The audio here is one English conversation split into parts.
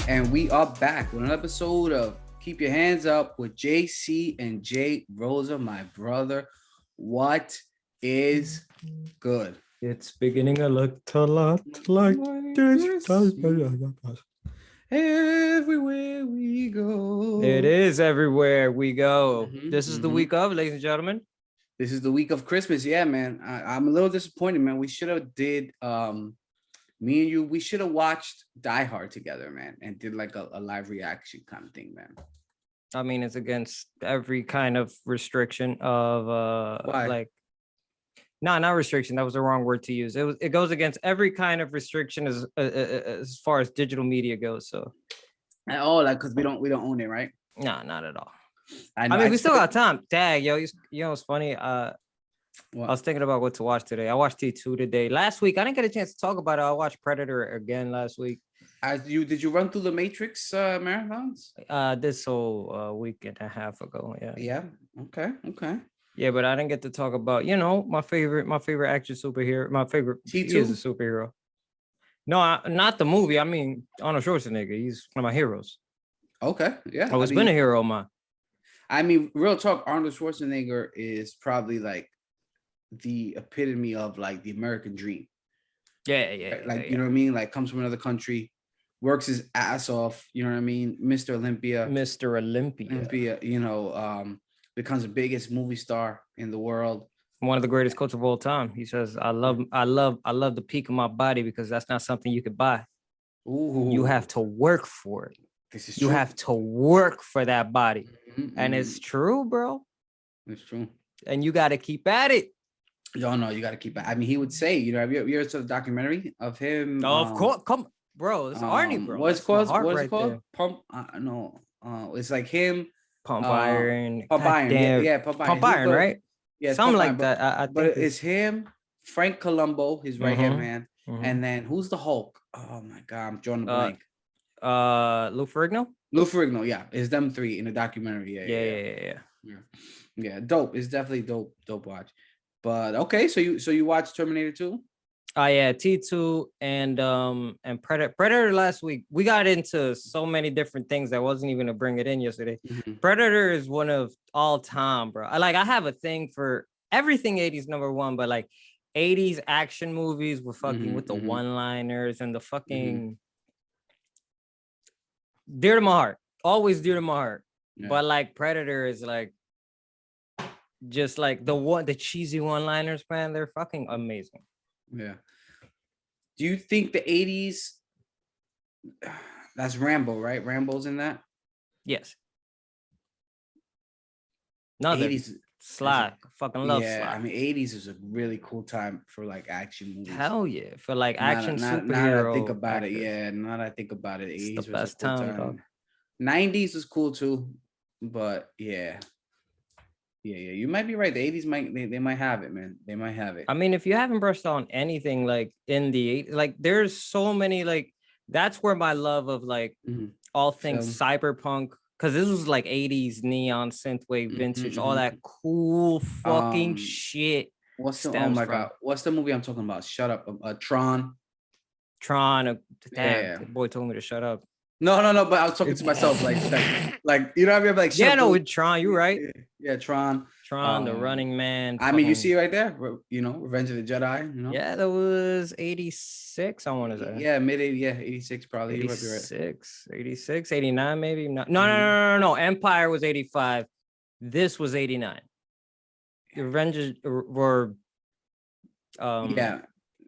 and we are back with an episode of Keep Your Hands Up with JC and J Rosa, my brother. What is good? It's beginning to look a lot like this. Everywhere we go. It is everywhere we go. Mhm, This is the week of, ladies and gentlemen. This is the week of Christmas. Yeah, man. I'm a little disappointed, man. We should have did me and you, we should have watched Die Hard together, man, and did like a live reaction kind of thing, man. I mean, it's against every kind of restriction of Why? like not restriction. That was the wrong word to use. It goes against every kind of restriction as far as digital media goes. So like because we don't own it, right? No, not at all. I mean, we still got time. Dang, yo, you know what's funny? What? I was thinking about what to watch today. I watched T2 today. Last week, I didn't get a chance to talk about it. I watched Predator again last week. Did you run through the Matrix marathons? This whole week and a half ago. Yeah. Yeah. Okay. Yeah, but I didn't get to talk about, my favorite action superhero. My favorite T2 he is a superhero. No, not the movie. I mean, Arnold Schwarzenegger. He's one of my heroes. Okay. Yeah. Oh, it's been a hero of mine. I mean, real talk, Arnold Schwarzenegger is probably like the epitome of like the American dream. Yeah. You know what I mean? Like comes from another country, works his ass off, you know what I mean? Mr. Olympia, becomes the biggest movie star in the world. One of the greatest quotes of all time. He says, I love the peak of my body because that's not something you could buy. Ooh. You have to work for it. This is you true. have to work for that body. And it's true, bro. It's true. And you got to keep at it. No, you got to keep it. I mean, he would say, have you ever saw the documentary of him? Oh, of course. Come, bro. It's Arnie, bro. What's it called? There. Pump. It's like him. Pump Iron. Pump Iron. Yeah, Pump Iron. Pump Iron, right? Yeah, something like that. I think but it's him, Frank Columbo, his right hand man, and then who's the Hulk? Oh my God, I'm drawing a blank. Lou Ferrigno. Lou Ferrigno, yeah, it's them three in the documentary. Yeah. Dope. It's definitely dope watch. But okay, so you watched Terminator 2? Yeah, T2 and Predator last week. We got into so many different things that wasn't even to bring it in yesterday. Predator is one of all time, bro. I have a thing for everything 80s number one, but like 80s action movies with fucking with the one-liners and the fucking dear to my heart. Always dear to my heart. Yeah. But like Predator is like just like the cheesy one-liners, man. They're fucking amazing. Yeah. Do you think the 80s, that's Rambo, right? Rambo's in that? Yes. No, 80s Sly. Fucking love Sly. I mean, 80s is a really cool time for like action movies. Hell yeah. For like action superhero. Now that I think about it, now that I think about it, 80s it's the was best a cool time. Dog. 90s was cool too, but yeah. You might be right. The 80s they might have it, man. They might have it. I mean, if you haven't brushed on anything like in the 80s, like there's so many, like that's where my love of like all things cyberpunk, because this was like 80s neon synthwave vintage, all that cool fucking shit. Oh my God, what's the movie I'm talking about? Shut up. Tron. Damn, the boy told me to shut up. No, but I was talking to myself, like you know what I mean? Like, with Tron, you right? Yeah, Tron, the Running Man. I mean, you see right there, Revenge of the Jedi. Yeah, that was 86. I want to say. Yeah, mid 80, 86 probably. 86, 89 maybe. No. Empire was 85. This was 89. Revenge were.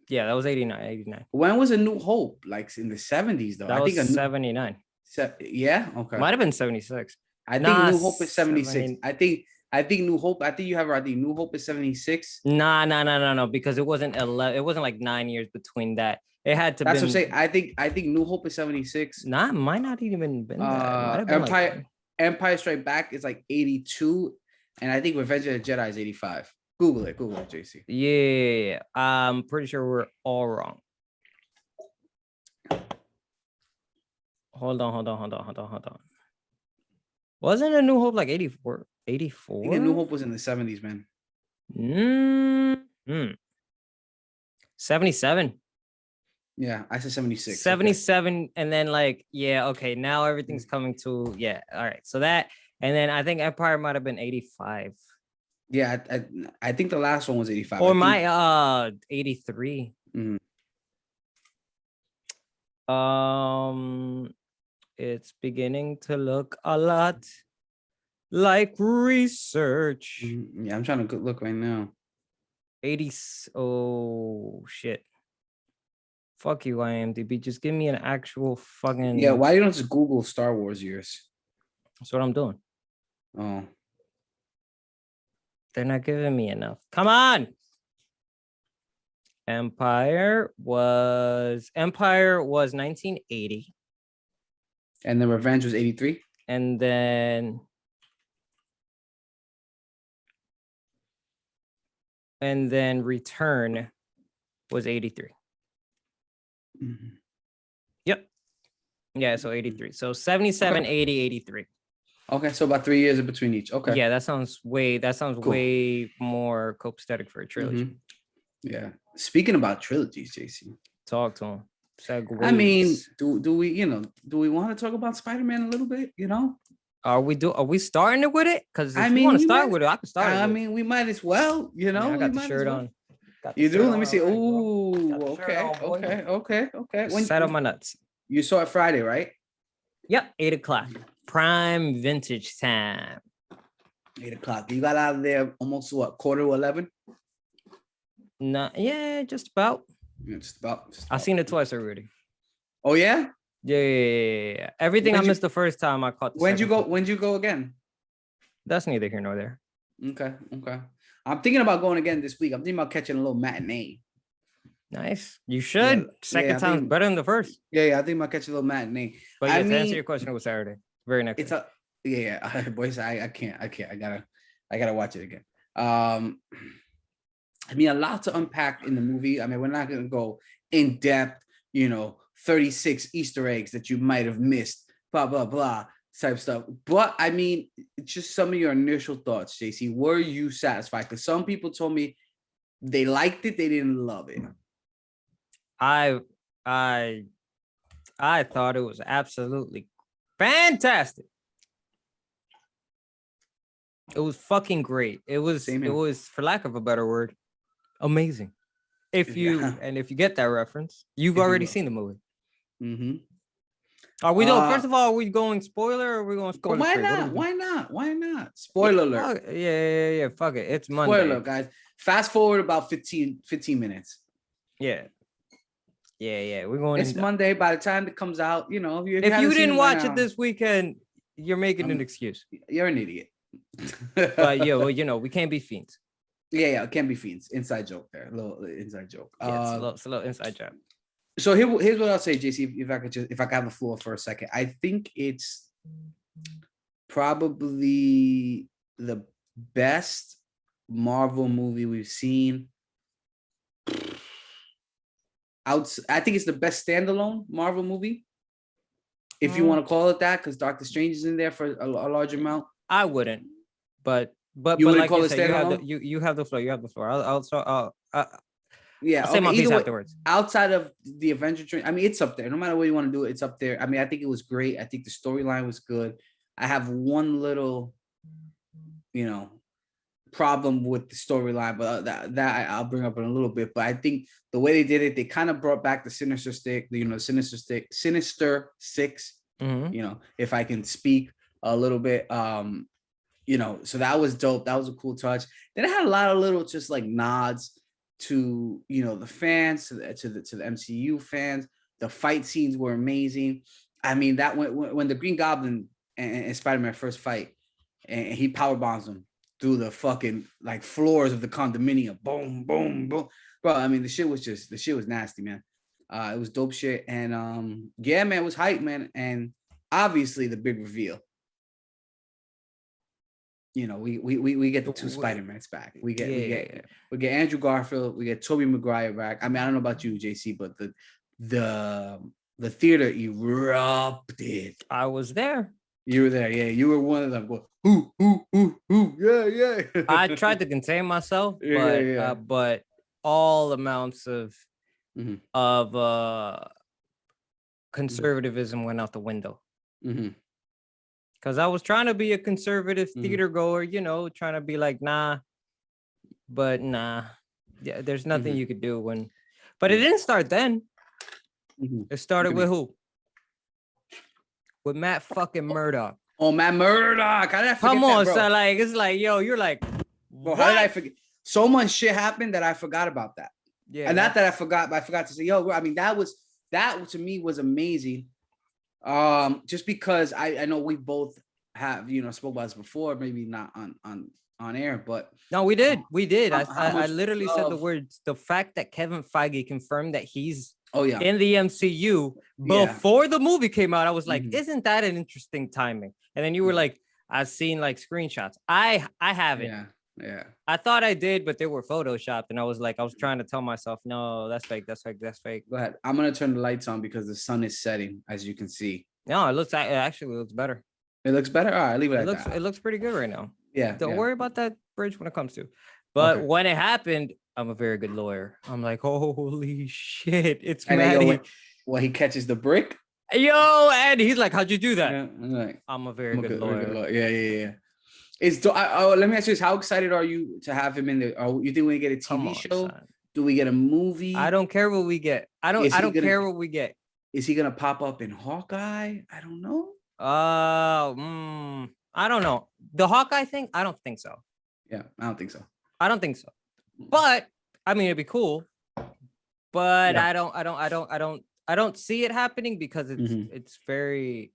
Yeah, that was 89. When was A New Hope? Like in the 70s, though. I think 79. Yeah, okay. Might have been 76. I think New Hope is 76. I think New Hope. I think you have it right. I think New Hope is 76. No. Because it wasn't 11. It wasn't like 9 years between that. It had to. That's what I'm saying. I think New Hope is 76. Might not even been that. Empire Strike Back is like 82, and I think Revenge of the Jedi is 85. Google it, JC. Yeah, I'm pretty sure we're all wrong. Hold on. Wasn't A New Hope like 84? 84? I think A New Hope was in the 70s, man. 77. Yeah, I said 76. Okay. 77, and then like, yeah, okay, now everything's coming to, yeah, all right. So that, and then I think Empire might have been 85. Yeah, I think the last one was 85. Or I think, my 83. mhm. It's beginning to look a lot like research. Yeah, I'm trying to look right now. 80. Oh shit. Fuck you, IMDb. Just give me an actual fucking. Yeah, why you don't just Google Star Wars years? That's what I'm doing. Oh, They're not giving me enough. Come on. Empire was 1980. and the Revenge was 83. And then Return was 83. Mhm. Yep. Yeah, so 83. So 77, Okay. 80, 83. Okay, so about 3 years in between each. Okay. Yeah, that sounds way Cool. way more copacetic for a trilogy. Mhm. Yeah. Speaking about trilogies, JC. Talk to him. Segways. I mean, do we want to talk about Spider-Man a little bit? Are we starting it with it? Because if I you mean, want to we start might- with it, I can start it. I with it. mean, we might as well. I got we the might shirt as well. on. Got the You do? shirt Let me on see. already, bro. Ooh, Got the shirt okay, on, boy. okay. Set on my nuts. You saw it Friday, right? Yep, 8:00. Prime vintage time. 8 o'clock. You got out of there almost what, 10:45? No, yeah, just about. Yeah, just about. I've seen it twice already. Oh yeah? Yeah. Everything I missed the first time, I caught. When'd you go? When'd you go again? That's neither here nor there. Okay. I'm thinking about going again this week. I'm thinking about catching a little matinee. Nice. You should. Yeah, Second time's better than the first. Yeah, I think I might catch a little matinee. But yeah, to answer your question, it was Saturday. Very next. It's day. boys. I can't. I gotta watch it again. I mean, a lot to unpack in the movie. I mean, we're not gonna go in depth. 36 Easter eggs that you might have missed. Blah blah blah type stuff. But I mean, just some of your initial thoughts, JC. Were you satisfied? Because some people told me they liked it, they didn't love it. I thought it was absolutely fantastic. It was fucking great. It was, for lack of a better word, amazing. If you get that reference, you've already seen the movie. Mm-hmm. Are we doing? First of all, are we going spoiler or are we going spoiler? Why not? Spoiler alert. Yeah. Fuck it. It's Monday. Spoiler, guys. Fast forward about 15 minutes. Yeah. We're going. It's Monday. By the time it comes out, if you didn't watch it this weekend, you're making an excuse. You're an idiot. But yeah, well, we can't be fiends. Yeah, it can't be fiends. Inside joke there. A little inside joke. Yeah, it's a little inside joke. So here's what I'll say, JC. If I could have the floor for a second, I think it's probably the best Marvel movie we've seen. I think it's the best standalone Marvel movie, if you want to call it that, because Doctor Strange is in there for a large amount. I wouldn't, but you wouldn't like call you it said, standalone. You have the floor. You have the floor. I'll I'll say my piece afterwards. Outside of the Avenger train, I mean, it's up there. No matter what you want to do, it's up there. I mean, I think it was great. I think the storyline was good. I have one little, problem with the storyline, but that I'll bring up in a little bit. But I think the way they did it, they kind of brought back the Sinister Six. Mm-hmm. If I can speak a little bit, so that was dope. That was a cool touch. Then I had a lot of little just like nods to the fans, to the MCU fans. The fight scenes were amazing. I mean, that when the Green Goblin and Spider-Man first fight, and he power bombs him through the fucking like floors of the condominium, boom, boom, boom, bro. I mean, the shit was nasty, man. It was dope shit, and yeah, man, it was hype, man, and obviously the big reveal. We get the two Spider-Mans back. We get Andrew Garfield. We get Tobey Maguire back. I mean, I don't know about you, JC, but the theater erupted. I was there. You were there, yeah. You were one of them. Going, ooh, yeah. I tried to contain myself, but all amounts of of Mm-hmm. conservatism went out the window. Mm-hmm. Because I was trying to be a conservative Mm-hmm. theater goer, you know, trying to be like, nah, but nah. Yeah, there's nothing Mm-hmm. you could do when, but it didn't start then. Mm-hmm. It started with who? With Matt fucking Murdock. Oh, Matt Murdock. How did I forget Come on, that, bro? so like, it's like, yo, you're like, Bro, how did I forget? So much shit happened that I forgot about that. Yeah, and not that I forgot, but I forgot to say, yo, I mean, that to me was amazing. Just because I know we both have, you know, spoke about this before, maybe not on air, but no, we did. I much literally said the love- words. The fact that Kevin Feige confirmed that he's oh yeah in the MCU before the movie came out, I was like, isn't that an interesting timing? And then you were like, I've seen like screenshots. I haven't. Yeah. I thought I did, but they were photoshopped, and I was trying to tell myself, no, that's fake. That's fake. Go ahead. I'm gonna turn the lights on because the sun is setting, as you can see. No, it actually looks better. It looks better. All right, leave it. It looks pretty good right now. Yeah. Don't worry about that bridge when it comes to. But when it happened, I'm a very good lawyer. I'm like, holy shit, it's Maddie. When he catches the brick. Yo, and he's like, how'd you do that? Yeah, I'm a very good lawyer. Yeah. Let me ask you this: how excited are you to have him in there? You think we get a TV show? Son. Do we get a movie? I don't care what we get. I don't care what we get. Is he gonna pop up in Hawkeye? I don't know. I don't know. The Hawkeye thing, I don't think so. Yeah, I don't think so. But I mean, it'd be cool. But I don't see it happening because it's very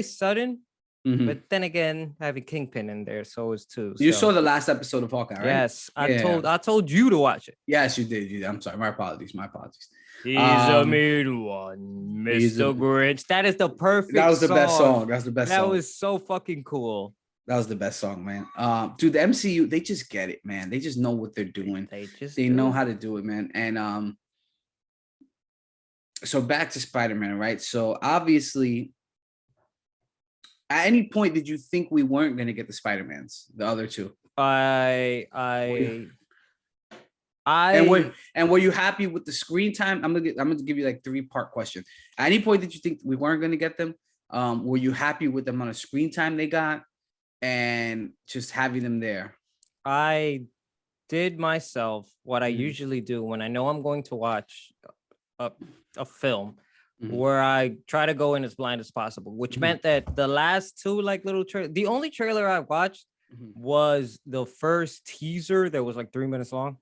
sudden. But then again, having Kingpin in there, so is too. You saw the last episode of Hawkeye, right? Yes, I told you to watch it. Yes, you did. I'm sorry. My apologies. He's a mean one, Mr. Grinch. That is the perfect. That was the song. best song. That's the best. That song. was so fucking cool. That was the best song, man. Dude, the MCU, they just get it, man. They just know what they're doing. They know how to do it, man. And so back to Spider-Man, right? So obviously, at any point, did you think we weren't going to get the Spider-Mans, the other two? And were you happy with the screen time? I'm gonna give you like 3-part question. At any point, did you think we weren't going to get them? Were you happy with the amount of screen time they got and just having them there? I did myself what I usually do when I know I'm going to watch a film. Where I try to go in as blind as possible, which meant that the last two like little the only trailer I watched was the first teaser that was like 3 minutes long.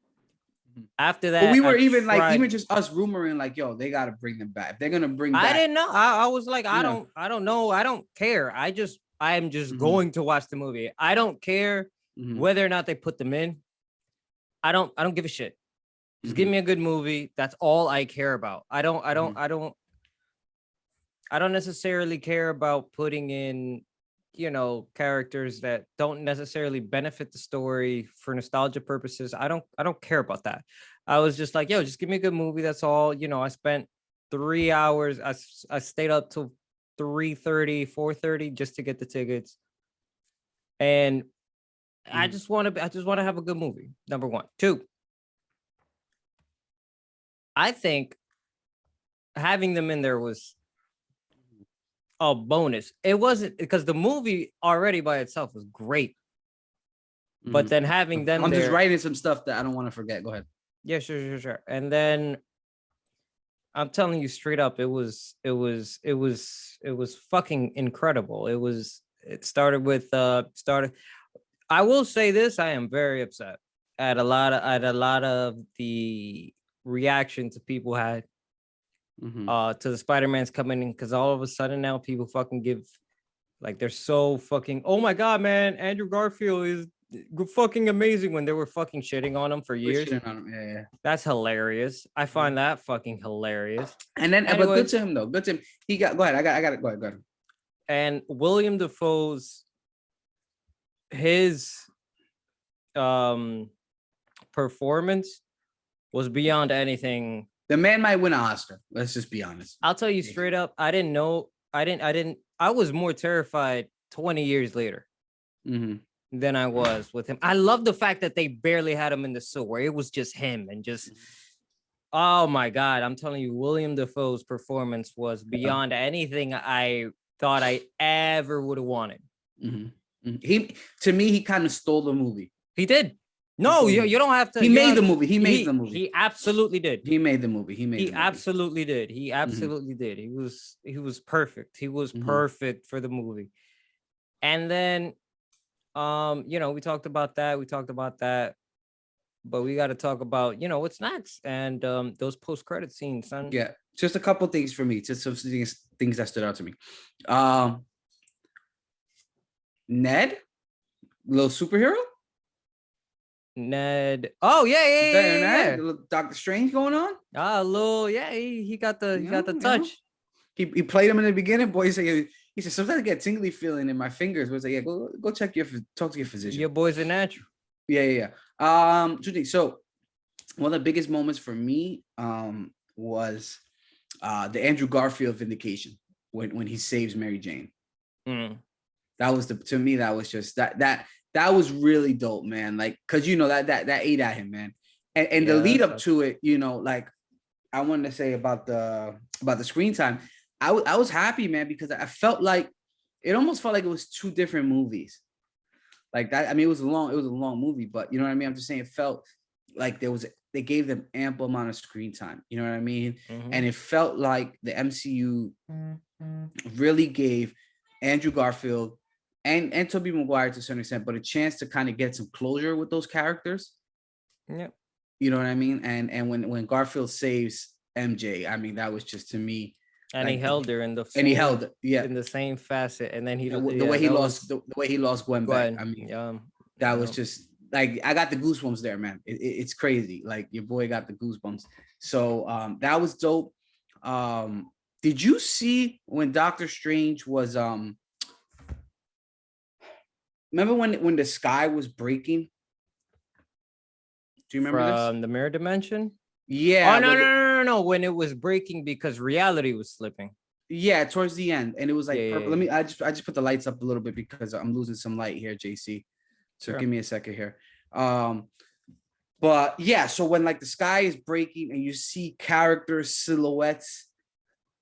After that, we were even just us rumoring like, yo, they got to bring them back. If they're gonna bring back. I didn't know. I was like, I don't know. I don't care. I am just going to watch the movie. I don't care whether or not they put them in. I don't give a shit. Just give me a good movie. That's all I care about. I don't necessarily care about putting in, you know, characters that don't necessarily benefit the story for nostalgia purposes. I don't care about that. I was just like, yo, just give me a good movie. That's all. You know, I spent 3 hours. I stayed up till 3:30, 4:30 just to get the tickets. And I just want to have a good movie. Number one. 2. I think having them in there was a bonus. It wasn't because the movie already by itself was great. But then having them I'm just writing some stuff that I don't want to forget. Go ahead. Yeah, sure. And then I'm telling you straight up, it was fucking incredible. It started with I will say this, I am very upset at a lot of the reactions people had to the Spider-Man's coming in, because all of a sudden now people fucking give like they're so fucking, oh my god, man, Andrew Garfield is fucking amazing, when they were fucking shitting on him for years. Yeah. That's hilarious. I find that fucking hilarious. And then, but good to him though. Good to him. He got. Go ahead. I got it. Go ahead. And William Dafoe's his performance was beyond anything. The man might win an Oscar. Let's just be honest. I'll tell you straight up. I didn't know. I was more terrified 20 years later than I was with him. I love the fact that they barely had him in the suit, where it was just him and just Oh my God, I'm telling you, William Dafoe's performance was beyond anything I thought I ever would have wanted. He, to me, he kind of stole the movie. He did. No, you don't have to. He made the movie. He made the movie. He absolutely did. He made the movie. He absolutely did. He absolutely did. He was perfect. He was perfect for the movie. And then, we talked about that. But we got to talk about, what's next and those post-credit scenes, son. Yeah, just a couple things for me, just some things that stood out to me. Ned, little superhero. Ned. Oh yeah. Doctor Strange going on. He got the touch. He played him in the beginning. Boy, he said sometimes I get tingly feeling in my fingers. Was like, yeah, go talk to your physician. Your boy's a natural. Yeah. Two things. So one of the biggest moments for me was the Andrew Garfield vindication when he saves Mary Jane. That was to me, that was just that was really dope, man. Like, cause that ate at him, man. And the lead up to it, like I wanted to say about the screen time. I was happy, man, because I felt like it almost felt like it was two different movies. Like that. I mean, it was a long movie, but you know what I mean? I'm just saying it felt like they gave them ample amount of screen time. You know what I mean? And it felt like the MCU really gave Andrew Garfield and Tobey Maguire to a certain extent, but a chance to kind of get some closure with those characters. Yeah. You know what I mean? And when Garfield saves MJ, I mean, that was just, to me. And he held her in the in the same facet, and then the way he lost Gwen back. I mean, that was just like, I got the goosebumps there, man. It's crazy. Like, your boy got the goosebumps. So that was dope. Did you see when Doctor Strange was remember when the sky was breaking? Do you remember from the mirror dimension? Yeah. Oh no! When it was breaking because reality was slipping. Yeah, towards the end, and it was like purple. Let me. I just put the lights up a little bit because I'm losing some light here, JC. So give me a second here. But yeah, so when like the sky is breaking and you see characters, silhouettes,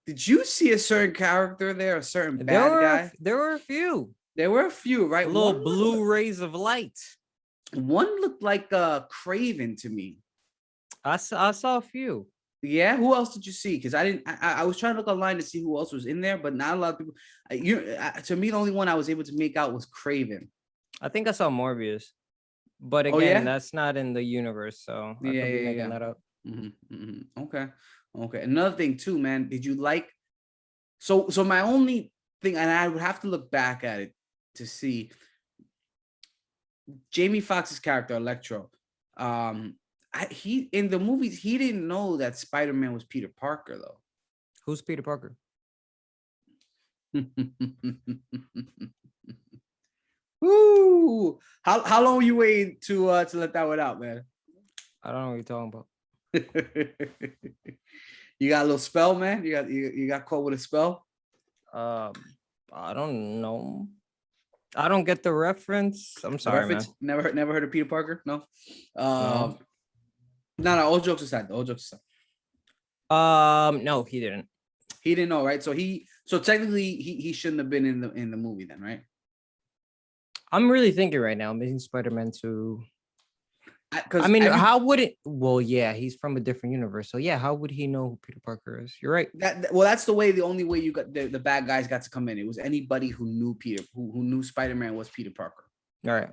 did you see a certain character there, a certain bad guy? There were a few. There were a few, right? Little blue rays of light. One looked like Craven to me. I saw a few. Yeah, who else did you see? Because I was trying to look online to see who else was in there, but not a lot of people. To me, the only one I was able to make out was Craven. I think I saw Morbius, but again, that's not in the universe, so I could be making that up. Okay. Another thing too, man. Did you like? So my only thing, and I would have to look back at it to see Jamie Foxx's character Electro. He in the movies, he didn't know that Spider-Man was Peter Parker, though. Who's Peter Parker? Ooh, how long were you waiting to let that one out, man? I don't know what you're talking about. You got a little spell, man. You got caught with a spell. I don't know. I don't get the reference. I'm sorry, man. Never heard of Peter Parker? No. No. All jokes aside. No, he didn't. He didn't know, right? So technically, he shouldn't have been in the movie then, right? I'm really thinking right now, Amazing Spider-Man 2. How would it? Well, yeah, he's from a different universe, so yeah, how would he know who Peter Parker is? You're right. That's the only way you got the bad guys got to come in. It was anybody who knew Peter, who knew Spider-Man was Peter Parker. All right.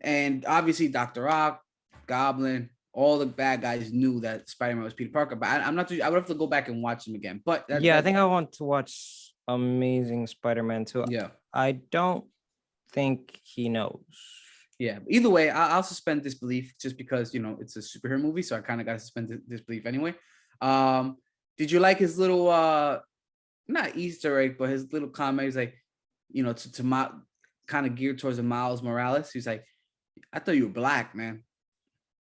And obviously, Dr. Ock, Goblin, all the bad guys knew that Spider-Man was Peter Parker. But I'm not. I would have to go back and watch them again. But I think I want to watch Amazing Spider-Man 2. Yeah. I don't think he knows. Yeah. Either way, I'll suspend disbelief just because it's a superhero movie, so I kind of got to suspend disbelief anyway. Did you like his little not Easter egg, but his little comment? He's like, to kind of geared towards the Miles Morales. He's like, I thought you were black, man.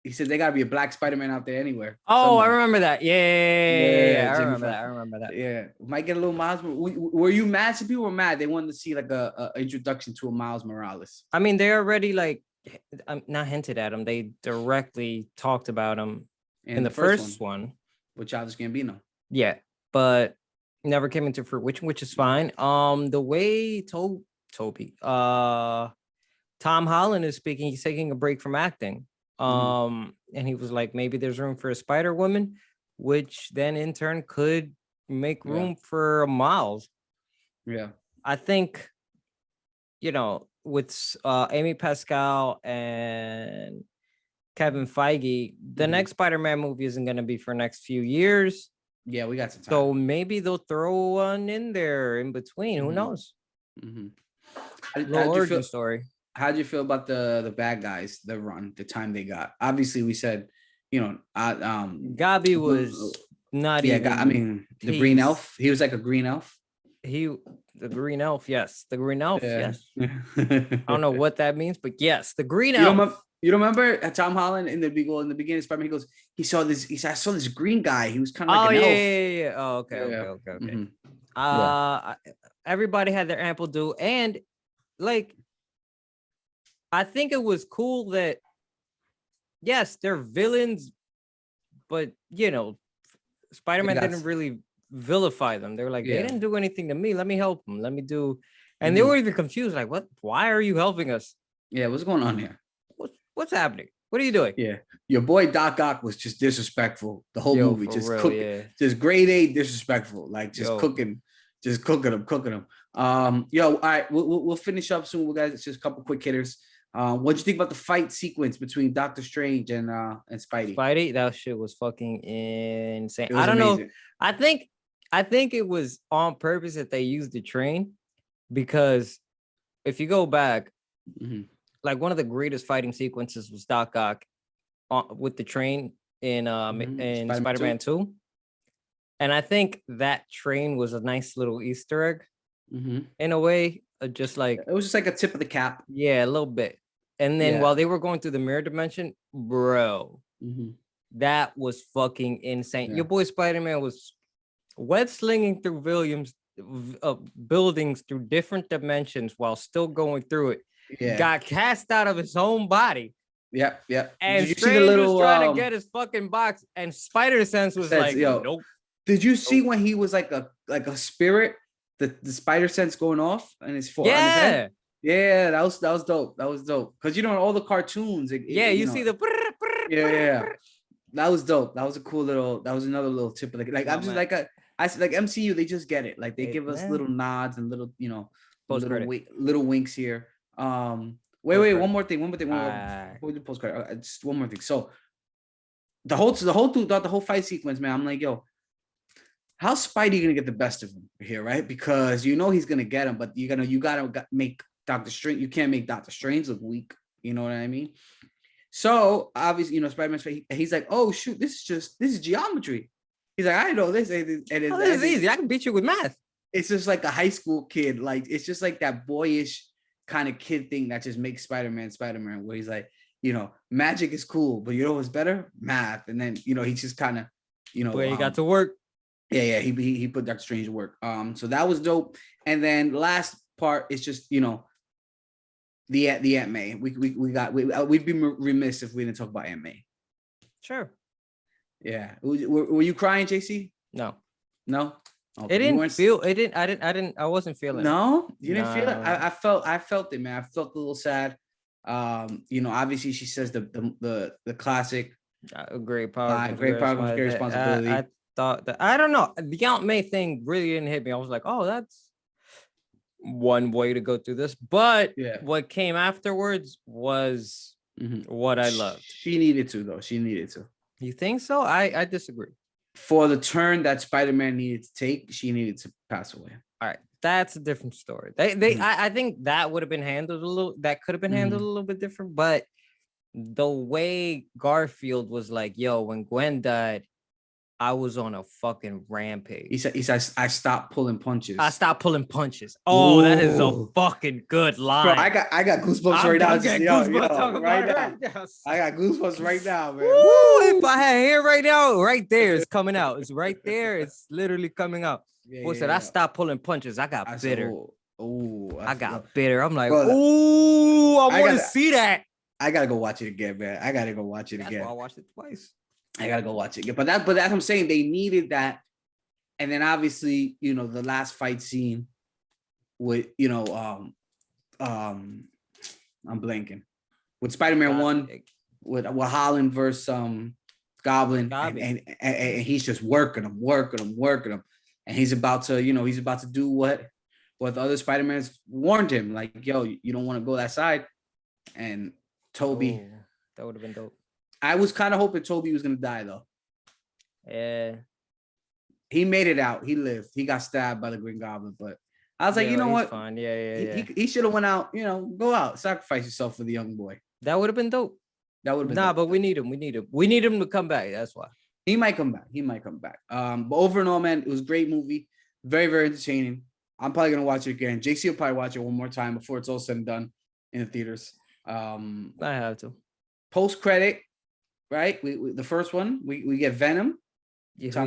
He said they gotta be a black Spider-Man out there anywhere. Oh, somewhere. I remember that. Yeah. I remember that. Yeah, might get a little Miles. Were you mad? Some people were mad. They wanted to see like a introduction to a Miles Morales. I mean, they already not hinted at him. They directly talked about him in the first one. with Childish Gambino. Yeah, but never came into fruition, which is fine. The way Toby, Tom Holland is speaking, he's taking a break from acting. And he was like, maybe there's room for a Spider-Woman, which then in turn could make room for Miles. Yeah. I think, with Amy Pascal and Kevin Feige, the next Spider-Man movie isn't going to be for next few years. Yeah, we got some time. So maybe they'll throw one in there in between. Who knows? Little origin story. How did you feel about the bad guys, the time they got? Obviously, we said, Gabi was not even. I mean, the green elf. He was like a green elf. The green elf, yes. The green elf, yes. I don't know what that means, but yes, the green elf. You remember Tom Holland in the beginning of Spider-Man? He goes, I saw this green guy. He was kind of like an elf. Yeah. Oh, okay. Everybody had their ample due, and like, I think it was cool that, yes, they're villains, but Spider-Man didn't really vilify them. They were like, they didn't do anything to me. Let me help them. Let me do. And they were even confused, like, what? Why are you helping us? Yeah, what's going on here? What's happening? What are you doing? Yeah, your boy Doc Ock was just disrespectful the whole movie, just cooking, just grade A disrespectful, like just cooking them. All right, we'll finish up soon, guys. It's just a couple quick hitters. What'd you think about the fight sequence between Doctor Strange and Spidey? Spidey, that shit was fucking insane. I don't know. I think it was on purpose that they used the train, because if you go back, like one of the greatest fighting sequences was Doc Ock with the train in Spider-Man 2. And I think that train was a nice little Easter egg in a way, just like it was just like a tip of the cap. Yeah, a little bit. And then while they were going through the mirror dimension, bro, that was fucking insane. Your boy Spider-Man was web slinging through buildings through different dimensions while still going through it. Yeah. Got cast out of his own body. Yeah. And Strange was trying to get his fucking box, and Spider-Sense was like, nope. Did you see when he was like a spirit, the Spider-Sense going off and his foot on his head? Yeah, that was dope. That was dope. Because all the cartoons. You see the that was dope. That was a cool little. That was another little tip of the like. I'm just like MCU. They just get it. Like they give us little nods and little little winks here. Wait. One more thing. Before we do post credit, just one more thing. So the whole fight sequence, man. I'm like, yo, how's Spidey gonna get the best of him here, right? Because he's gonna get him, but you gotta make Doctor Strange. You can't make Doctor Strange look weak. You know what I mean? So obviously, Spider-Man's he's like, oh shoot, this is geometry. He's like, I know this, and this is easy. I can beat you with math. It's just like a high school kid. Like it's just like that boyish kind of kid thing that just makes Spider-Man, where he's like, magic is cool, but what's better? Math. And then he just kind of, but he got to work. Yeah, he put Doctor Strange to work. So that was dope. And then last part is just the Aunt May. We'd be remiss if we didn't talk about Aunt May. Sure. Yeah. Were you crying, JC? No. Okay. It didn't feel. It didn't. I wasn't feeling. No, you didn't feel it. I felt it, man. I felt a little sad. Obviously she says the classic. Great power, great responsibility. I thought that, I don't know, the Aunt May thing really didn't hit me. I was like, oh, that's one way to go through this. But what came afterwards was what I loved. She needed to, though. You think so? I disagree. For the turn that Spider-Man needed to take, she needed to pass away. All right, that's a different story. I think that would have been handled a little. That could have been handled a little bit different. But the way Garfield was like, "Yo, when Gwen died, I was on a fucking rampage." He said, "I stopped pulling punches." I stopped pulling punches. Oh, that is a fucking good line. Bro, I got goosebumps right now. I got goosebumps right now, man. Woo, if I had hair right now, right there, it's coming out. It's right there. It's literally coming out. Boy said, I stopped pulling punches. I got bitter. I got bitter. I'm like, I want to see that. I gotta go watch it again, man. That's why I watched it twice. I gotta go watch it. But that's what I'm saying. They needed that, and then obviously, the last fight scene with I'm blanking with Spider-Man 1 with Holland versus Goblin, and he's just working him, and he's about to do what the other Spider-Mans warned him, like, yo, you don't want to go that side. And Toby, that would have been dope. I was kind of hoping Toby was gonna die though. Yeah, he made it out. He lived. He got stabbed by the Green Goblin, but I was like, you know what? Fine. Yeah. He should have went out. Go out, sacrifice yourself for the young boy. That would have been dope. That would have been dope. But we need him. We need him to come back. That's why. He might come back. But over and all, man, it was a great movie. Very, very entertaining. I'm probably gonna watch it again. JC will probably watch it one more time before it's all said and done in the theaters. I have to. Post credit, right? We the first one, we get Venom. Yeah,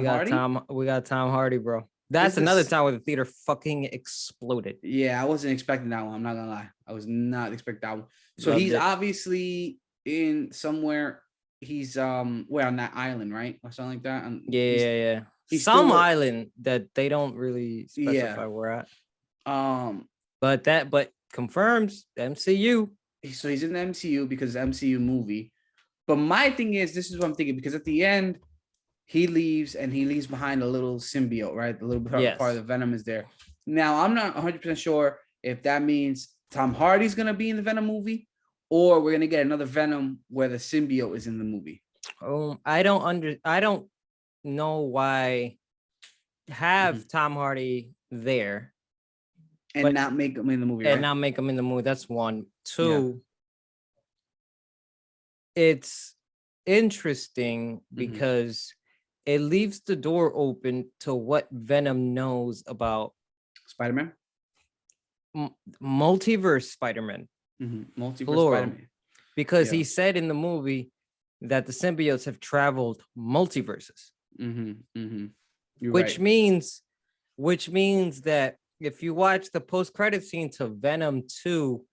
we got Tom Hardy, bro. That's another time where the theater fucking exploded. Yeah, I wasn't expecting that one. I'm not gonna lie. I was not expecting that one. So he's obviously in somewhere. He's where on that island, right? Or something like that. Yeah. He's some island that they don't really specify where at. But confirms the MCU. So he's in the MCU because it's the MCU movie. But my thing is, this is what I'm thinking, because at the end, he leaves behind a little symbiote, right? The little part of the Venom is there. Now, I'm not 100% sure if that means Tom Hardy's going to be in the Venom movie, or we're going to get another Venom where the symbiote is in the movie. I don't know why have Tom Hardy there and not make him in the movie, right? And not make him in the movie. That's one. Two, it's interesting because it leaves the door open to what Venom knows about Spider-Man, multiverse Spider-Man, multiverse Spider-Man, because he said in the movie that the symbiotes have traveled multiverses, which means that if you watch the post-credit scene to Venom 2,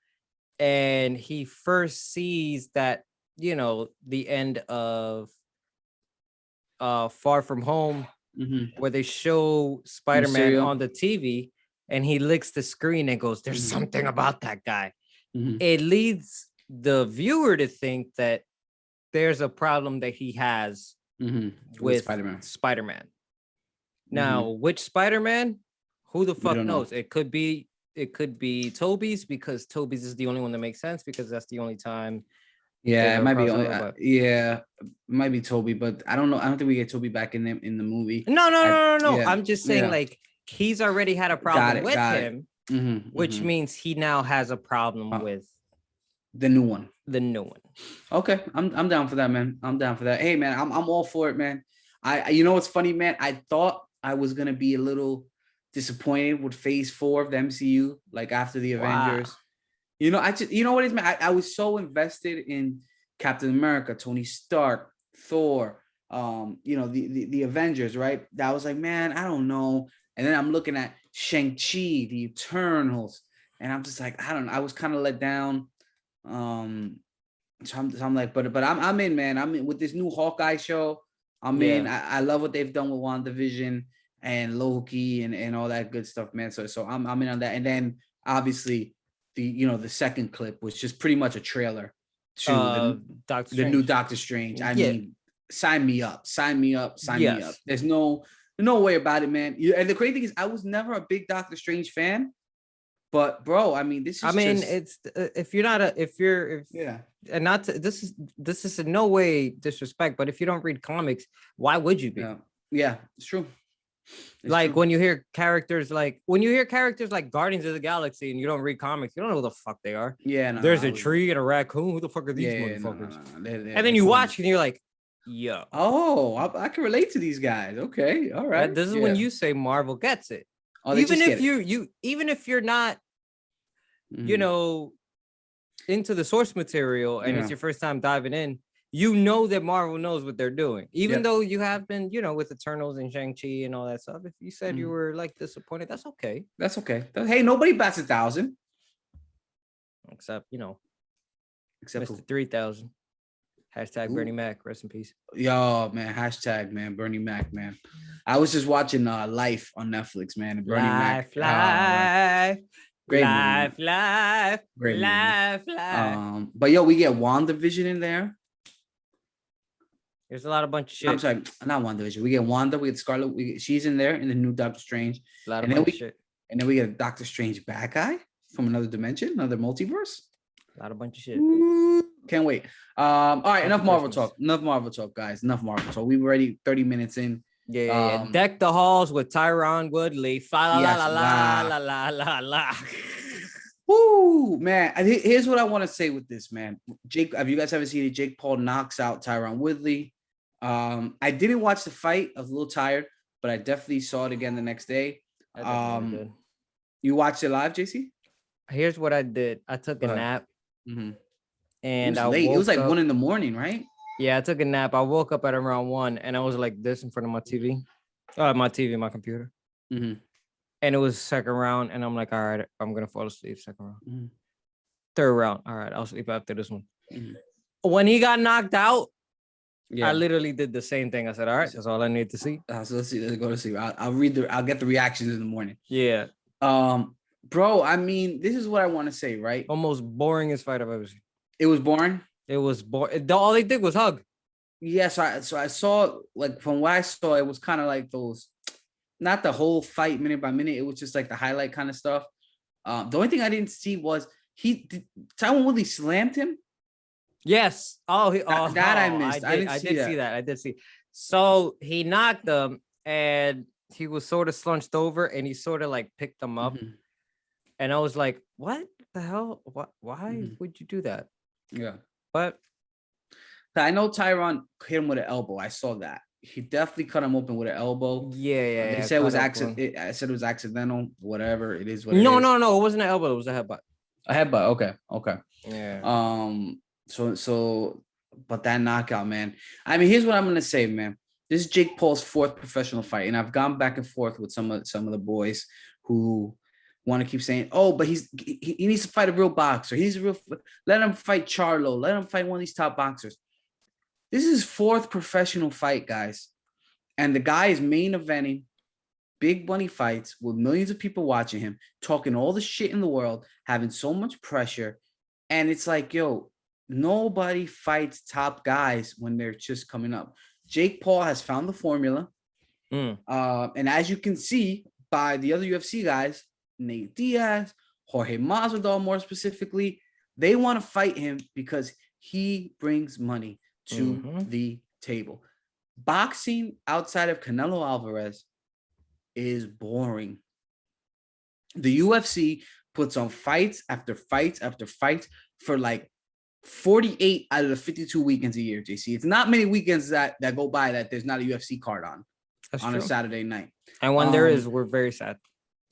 and he first sees that, the end of Far From Home, where they show Spider-Man on the TV and he licks the screen and goes, there's something about that guy. It leads the viewer to think that there's a problem that he has with Spider-Man. Now, which Spider-Man? Who the fuck knows? It could be Toby's, because Toby's is the only one that makes sense, because that's the only time. Yeah, it might be. It might be Toby, but I don't know. I don't think we get Toby back in the movie. No. Yeah, I'm just saying, like, he's already had a problem with him, which means he now has a problem with the new one. Okay, I'm down for that, man. I'm down for that. Hey, man, I'm all for it, man. You know what's funny, man? I thought I was gonna be a little disappointed with Phase 4 of the MCU, like after the Avengers. You know what it is, man? I was so invested in Captain America, Tony Stark, Thor, the Avengers, right? That I was like, man, I don't know. And then I'm looking at Shang-Chi, the Eternals, and I'm just like, I don't know. I was kind of let down. So I'm like, but I'm in, man. I'm in with this new Hawkeye show. I'm in. I love what they've done with WandaVision and Loki and all that good stuff, man. So I'm in on that. And then obviously the second clip was just pretty much a trailer to the new Doctor Strange. I mean, sign me up. Me up. There's no way about it, man. And the crazy thing is, I was never a big Doctor Strange fan, but bro, I mean, this is. It's this is in no way disrespect, but if you don't read comics, why would you be? Yeah, it's true. When you hear characters like Guardians of the Galaxy and you don't read comics, you don't know who the fuck they are. There's a tree and a raccoon. Who the fuck are these motherfuckers? And then you watch and you're like, yo. Oh, I can relate to these guys. Okay, all right. This is when you say Marvel gets it. Even if you're not, into the source material and it's your first time diving in, that Marvel knows what they're doing. Even though you have been, with Eternals and Shang-Chi and all that stuff. If you said you were like disappointed, that's okay. That's okay. Hey, nobody bats 1,000. Except Except Mr. 3,000. Hashtag Bernie Mac, rest in peace. Yo, man, hashtag, man, Bernie Mac, man. I was just watching Life on Netflix, man. And Bernie Mac. Life, Great life, movie. life, Great movie. life. But yo, we get WandaVision in there. There's a lot of bunch of shit. I'm sorry, not WandaVision. We get Wanda, we get Scarlet, she's in there in the new Doctor Strange. A lot of bunch of shit. And then we get a Doctor Strange bad guy from another dimension, another multiverse. A lot of bunch of shit. Can't wait. All right, enough Marvel talk. Enough Marvel talk, guys. Enough Marvel talk. We were already 30 minutes in. Yeah. Deck the halls with Tyron Woodley. Fa la la la la la la la. Woo, man. Here's what I want to say with this, man. Jake, have you guys ever seen it? Jake Paul knocks out Tyron Woodley. I didn't watch the fight. I was a little tired, but I definitely saw it again the next day. You watched it live, JC? Here's what I did. I took a nap. Mm-hmm. And it was like 1 a.m, right? Yeah, I took a nap. I woke up at around 1 and I was like this in front of my TV. My computer. Mm-hmm. And it was second round. And I'm like, all right, I'm going to fall asleep second round. Mm-hmm. Third round. All right, I'll sleep after this one. Mm-hmm. When he got knocked out, I literally did the same thing. I said, all right, that's all I need to see. So let's see. Let's go to see. I'll get the reactions in the morning. Yeah. Bro, I mean, this is what I want to say, right? Almost boringest fight I've ever seen. It was boring. It was boring. All they did was hug. Yes, so I saw, like, from what I saw, it was kind of like those, not the whole fight minute by minute. It was just like the highlight kind of stuff. The only thing I didn't see was Tyron Woodley slammed him. Yes. I missed. I did see that. I did see. So he knocked him, and he was sort of slunched over, and he sort of like picked him up. Mm-hmm. And I was like, "What the hell? What? Why would you do that?" Yeah. But I know Tyron hit him with an elbow. I saw that. He definitely cut him open with an elbow. Yeah. They said it was accident. I said it was accidental. Whatever it is. What no. It wasn't an elbow. It was a headbutt. A headbutt. Okay. Yeah. So, but that knockout, man. I mean, here's what I'm gonna say, man. This is Jake Paul's 4th professional fight, and I've gone back and forth with some of the boys who want to keep saying, "Oh, but he needs to fight a real boxer. Let him fight Charlo. Let him fight one of these top boxers." This is his 4th professional fight, guys, and the guy is main eventing big money fights with millions of people watching him, talking all the shit in the world, having so much pressure, and it's like, yo, nobody fights top guys when they're just coming up. Jake Paul has found the formula, and as you can see by the other UFC guys, Nate Diaz, Jorge Masvidal, more specifically, they want to fight him because he brings money to the table. Boxing outside of Canelo Alvarez is boring. The UFC puts on fights after fights after fights for like 48 out of the 52 weekends a year, JC. It's not many weekends that go by that there's not a UFC card on a Saturday night. And when there is, we're very sad.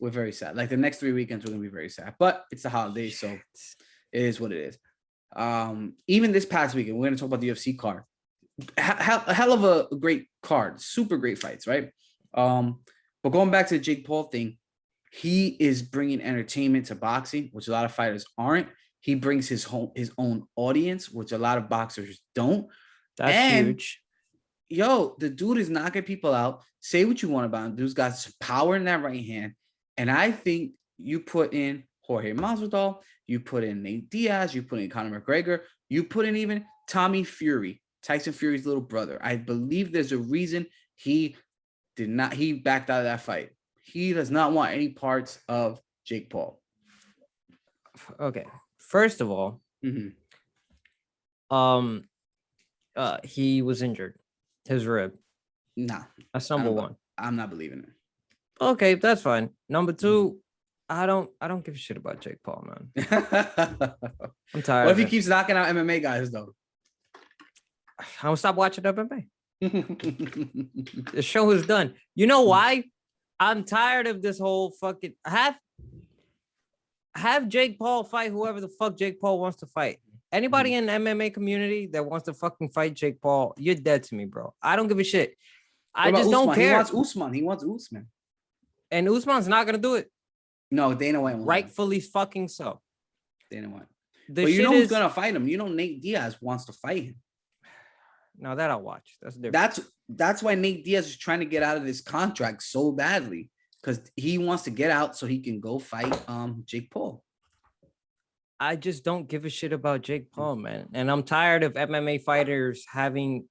We're very sad. Like the next 3 weekends, we're gonna be very sad. But it's the holidays, so it is what it is. Even this past weekend, we're gonna talk about the UFC card. A hell of a great card, super great fights, right? But going back to the Jake Paul thing, he is bringing entertainment to boxing, which a lot of fighters aren't. He brings his own audience, which a lot of boxers don't. That's huge. Yo, the dude is knocking people out. Say what you want about him. Dude's got some power in that right hand. And I think you put in Jorge Masvidal, you put in Nate Diaz, you put in Conor McGregor, you put in even Tommy Fury, Tyson Fury's little brother. I believe there's a reason he backed out of that fight. He does not want any parts of Jake Paul. Okay. First of all, he was injured. His rib. Nah. That's number one. I'm not believing it. Okay, that's fine. Number two, I don't give a shit about Jake Paul, man. I'm tired. What if he keeps knocking out MMA guys though? I'm gonna stop watching MMA. The show is done. You know why? I'm tired of this whole fucking have Jake Paul fight whoever the fuck Jake Paul wants to fight. Anybody in the MMA community that wants to fucking fight Jake Paul, you're dead to me, bro. I don't give a shit. I just don't care. He wants Usman. And Usman's not gonna do it. No, Dana White won't. Rightfully fucking so. Dana White. But you know who's gonna fight him? You know Nate Diaz wants to fight him. Now that I'll watch. That's different. That's why Nate Diaz is trying to get out of this contract so badly, because he wants to get out so he can go fight Jake Paul. I just don't give a shit about Jake Paul, man. And I'm tired of MMA fighters having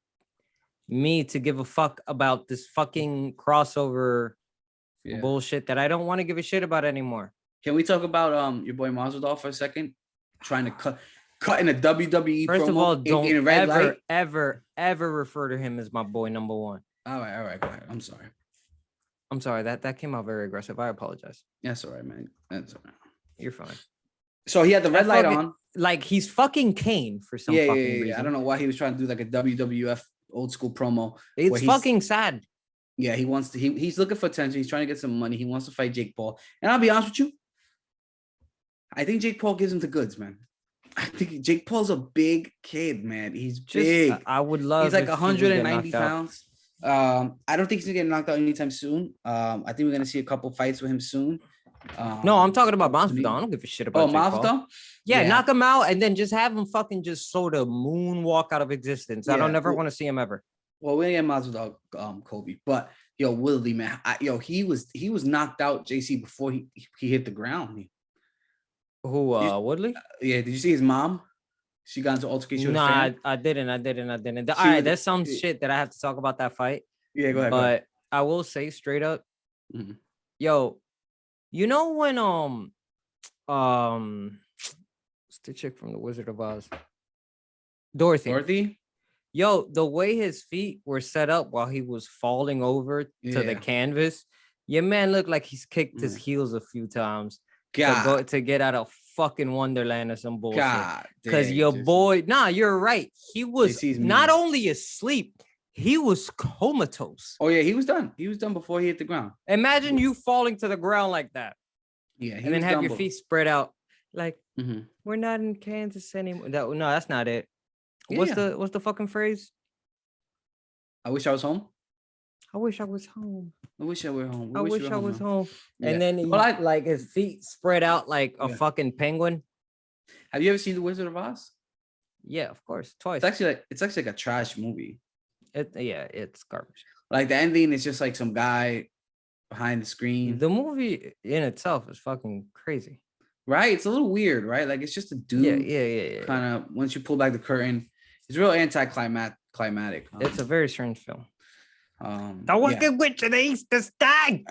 me to give a fuck about this fucking crossover bullshit that I don't want to give a shit about anymore. Can we talk about your boy Masvidal for a second? Trying to cut in a WWE First promo of all, don't in a red light. ever refer to him as my boy number one. All right, go ahead. I'm sorry. That came out very aggressive. I apologize. That's all right, man. That's all right. You're fine. So he had the red light on. Like he's fucking Kane for some fucking reason. I don't know why he was trying to do like a WWF old school promo. It's fucking sad. Yeah, he wants to. He's looking for attention. He's trying to get some money. He wants to fight Jake Paul. And I'll be honest with you, I think Jake Paul gives him the goods, man. I think Jake Paul's a big kid, man. He's big. I would love. He's like 190 pounds. I don't think he's gonna get knocked out anytime soon. I think we're gonna see a couple fights with him soon. No, I'm talking about Masvidal. I don't give a shit about. Masvidal. Yeah, knock him out and then just have him fucking just sort of moonwalk out of existence. I don't never want to see him ever. Well, we ain't Masvidal, Kobe, but Woodley, man, he was knocked out, JC, before he hit the ground. Woodley? Yeah, did you see his mom? She got into altercation. No, I didn't. All right, there's some shit that I have to talk about that fight. Yeah, go ahead. But I will say straight up, yo, you know when what's the chick from the Wizard of Oz? Dorothy. Yo, the way his feet were set up while he was falling over to the canvas, your man looked like he's kicked his heels a few times to get out of fucking Wonderland or some bullshit. Because your boy, you're right. He was not only asleep, he was comatose. Oh yeah, he was done. He was done before he hit the ground. Imagine you falling to the ground like that. Yeah, and then have your feet spread out. Like, we're not in Kansas anymore. No, that's not it. What's the fucking phrase? I wish I was home. I wish I was home. I wish I were home. I wish I was home. And then he, like his feet spread out like a fucking penguin. Have you ever seen The Wizard of Oz? Yeah, of course, twice. It's actually like a trash movie. It's garbage. Like the ending is just like some guy behind the screen. The movie in itself is fucking crazy. Right? It's a little weird, right? Like it's just a dude. Yeah. Kind of once you pull back the curtain, it's real anticlimactic. It's a very strange film. The Wicked Witch of the Easter Sky.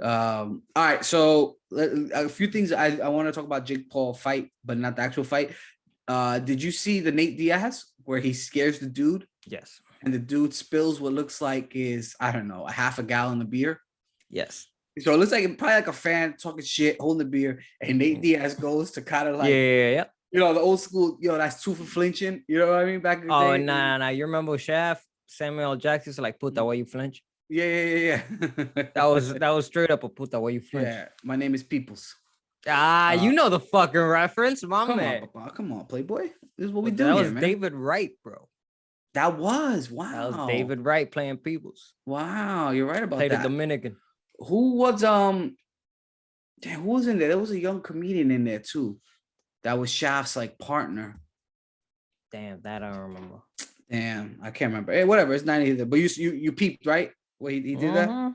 All right, so a few things I want to talk about Jake Paul fight, but not the actual fight. Did you see the Nate Diaz where he scares the dude? Yes. And the dude spills what looks like is, I don't know, a half a gallon of beer. Yes. So it looks like probably like a fan talking shit, holding the beer, and Nate Diaz goes to kind of like, yeah. You know, the old school, that's two for flinching. You know what I mean? Back in the day. Nah. You remember Shaft? Samuel Jackson's like, puta, why you flinch? Yeah. that was straight up a puta, why you flinch? Yeah, my name is Peoples. You know the fucking reference, man. Come on, Playboy. This is what we do. That was man. David Wright, bro. That was David Wright playing Peoples. Wow, you're right about Played that. a Dominican. Who was who was in there? There was a young comedian in there too. That was Shaft's like partner. Damn, that I don't remember. Damn, I can't remember. Hey, whatever, it's not either. But you peeped, right? Well, he did that.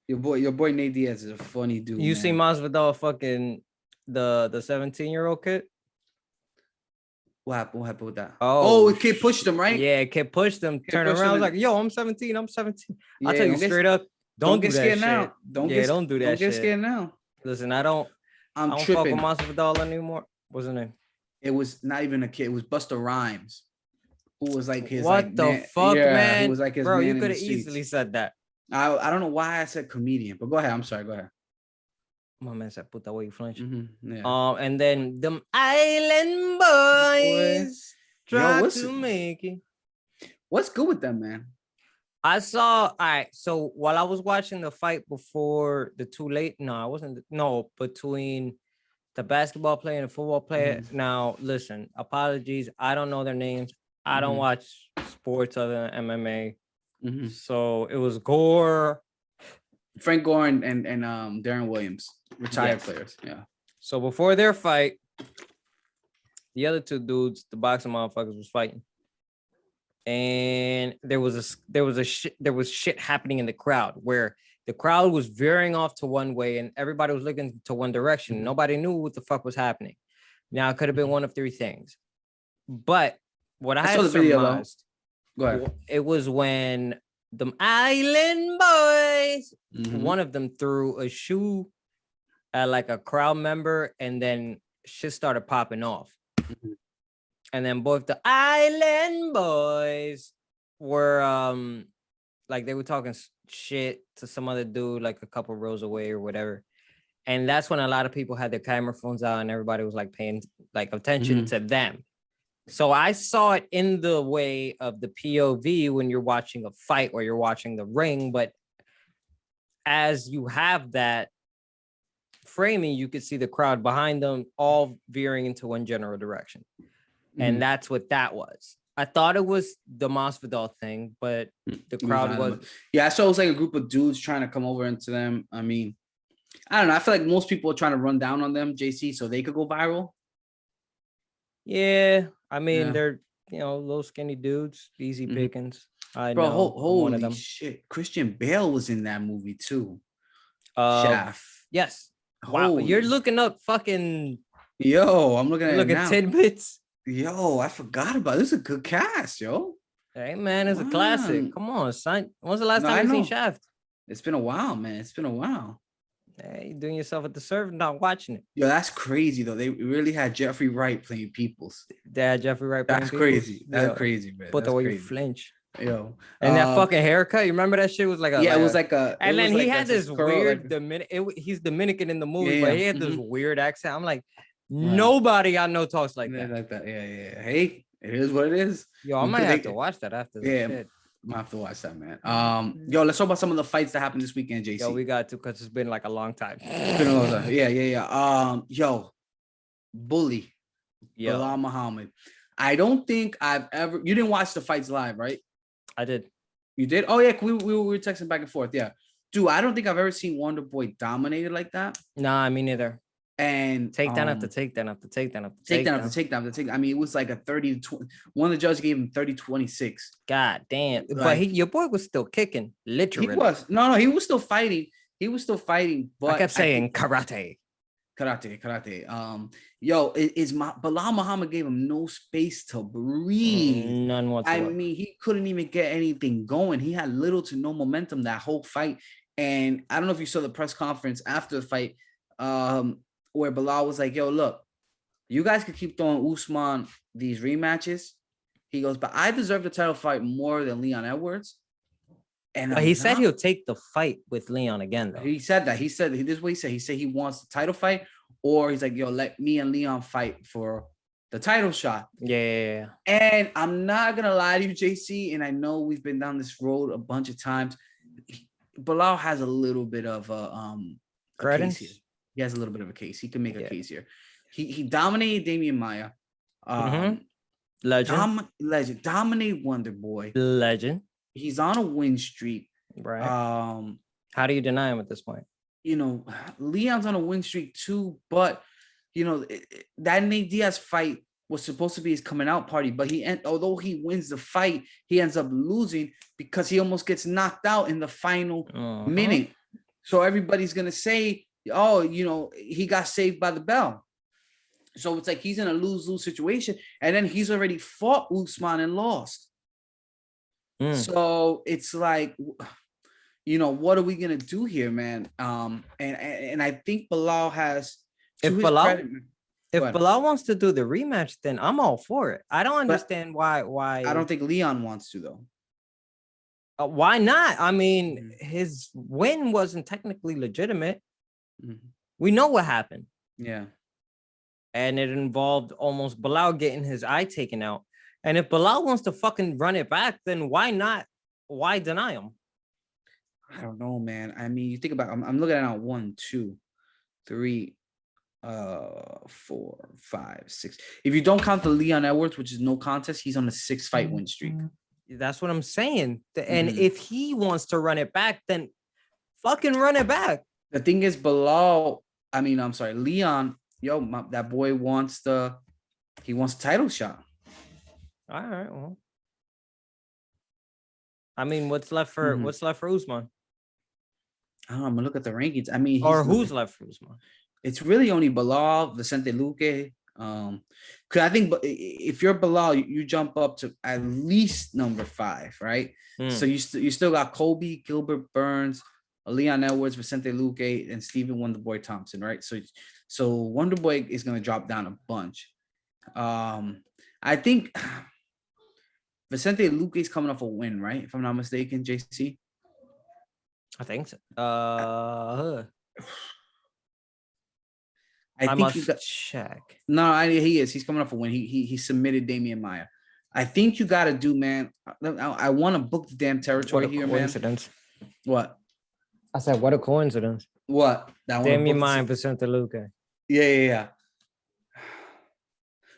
Your boy Nate Diaz is a funny dude. You see Masvidal fucking the 17-year-old kid? What happened with that? Oh, the kid pushed him, right? Yeah, kid pushed him. Turn around, I was like, yo, I'm 17. I'll tell you straight up. Don't get scared now. Don't do that shit. Don't get scared now. Listen, I don't fuck with Masvidal anymore. What's his name? It was not even a kid. It was Busta Rhymes, who was like his. What the fuck, man? Who was like his bro, man you could have easily said that. I don't know why I said comedian, but go ahead. I'm sorry. Go ahead. My man said, "Puta, why you flinch?" Yeah. And then them Island Boys try to make it. What's good with them, man? I saw. All right. So while I was watching the fight before the too late, between the basketball player and the football player. Now, listen, apologies. I don't know their names. I don't watch sports other than MMA. So it was Gore. Frank Gore and Darren Williams, retired players. Yeah. So before their fight, the other two dudes, the boxing motherfuckers, was fighting. and there was shit happening in the crowd where the crowd was veering off to one way and everybody was looking to one direction. Mhm. Nobody knew what the fuck was happening. Now it could have been one of three things, but what I I saw had the video though. surmised, Go ahead. it was when the Island Boys, Mhm. one of them threw a shoe at like a crowd member, and then shit started popping off. Mhm. And then both the Island Boys were like they were talking shit to some other dude like a couple rows away or whatever. And that's when a lot of people had their camera phones out and everybody was like paying like attention Mhm. to them. So I saw it in the way of the POV when you're watching a fight or you're watching the ring, but as you have that framing, you could see the crowd behind them all veering into one general direction. And Mhm. that's what that was. I thought it was the Masvidal thing, but the crowd was. Yeah, I saw it was like a group of dudes trying to come over into them. I mean, I don't know. I feel like most people are trying to run down on them, JC, so they could go viral. Yeah, I mean, Yeah. they're, little skinny dudes, easy Mhm. pickings. I Bro, know. I'm one of holy them. shit. Christian Bale was in that movie too. Uh, Shaft. yes. Wow, you're Holy. looking up fucking. Yo, I'm looking You're at it looking now. tidbits. Yo, I forgot about it. This is a good cast, yo. Hey man, it's a classic. Wow. Come on, son. When's the last No, time I you seen know. Shaft? It's been a while, man. It's been a while. Hey, you're doing yourself a disservice not watching it. Yo, that's crazy though. They really had Jeffrey Wright playing Peoples. Dad, Jeffrey Wright playing That's people. crazy. That's crazy, man. But the That's way you crazy. flinch. Yo. And that fucking haircut, you remember that shit was like a Yeah, it was like a. and then he had this curl, weird he's Dominican in the movie, Yeah, but yeah. he had this Mhm. weird accent. I'm like, Yeah. nobody I know talks like Yeah, that. like that. Yeah, yeah. Hey, it is what it is. Yo, I might have to watch that after this shit. I'm gonna have to watch that, man. Yo, let's talk about some of the fights that happened this weekend, JC. Yo, we got to because it's been like a long time. It's been a long time. Yeah, yeah, yeah. Yo, Bully, Belal Muhammad. I don't think I've ever. You didn't watch the fights live, right? I did. You did? Oh yeah, we were texting back and forth. Yeah, dude, I don't think I've ever seen Wonder Boy dominated like that. Nah, me neither. And takedown after takedown after takedown after takedown after takedown after takedown. I mean, it was like a 30-20. One of the judges gave him 30-26. God damn! Like, but your boy was still kicking. Literally, he was. No, he was still fighting. He was still fighting. But I kept saying karate. Yo, Belal Muhammad gave him no space to breathe. None whatsoever. I mean, he couldn't even get anything going. He had little to no momentum that whole fight. And I don't know if you saw the press conference after the fight, where Belal was like, "Yo, look, you guys could keep throwing Usman these rematches." He goes, "But I deserve the title fight more than Leon Edwards." And he said he'll take the fight with Leon again, though. He said that. He said this is what he said. He said he wants the title fight, or he's like, "Yo, let me and Leon fight for the title shot." Yeah. And I'm not gonna lie to you, JC, and I know we've been down this road a bunch of times. Belal has a little bit of a case here. He has a little bit of a case. He can make a case here. He dominated Damian Maia. Legend. Legend. Dominate Wonder Boy. Legend. He's on a win streak. Right. How do you deny him at this point? Leon's on a win streak too, but that Nate Diaz fight was supposed to be his coming out party, but although he wins the fight, he ends up losing because he almost gets knocked out in the final minute. So everybody's gonna say, "Oh, he got saved by the bell." So it's like he's in a lose-lose situation, and then he's already fought Usman and lost. So it's like, what are we gonna do here, man? And I think Belal has. If Belal wants to do the rematch, then I'm all for it. I don't understand why. I don't think Leon wants to though. Why not? I mean, his win wasn't technically legitimate. We know what happened. Yeah. And it involved almost Belal getting his eye taken out. And if Belal wants to fucking run it back, then why not? Why deny him? I don't know, man. I mean, you think about I'm looking at now 1, 2, 3, 4, 5, 6. If you don't count the Leon Edwards, which is no contest, he's on a 6-fight win streak. That's what I'm saying. And if he wants to run it back, then fucking run it back. The thing is, Leon, that boy wants the title shot. All right, well, I mean, what's left for Usman? I don't know, I'm gonna look at the rankings. I mean, Or who's left for Usman? It's really only Belal, Vicente Luque. Because I think if you're Belal, you jump up to at least number 5, right? So you still got Colby, Gilbert Burns, Leon Edwards, Vicente Luque, and Stephen Wonderboy Thompson, right? So Wonderboy is gonna drop down a bunch. I think Vicente Luque is coming off a win, right? If I'm not mistaken, JC. I think so. I think must check. No, he is. He's coming off a win. He submitted Damian Maia. I think you got to do, man. I want to book the damn territory here, coincidence. Man. What? I said, what a coincidence. What? Damian Maia and Vicente Luque. Yeah.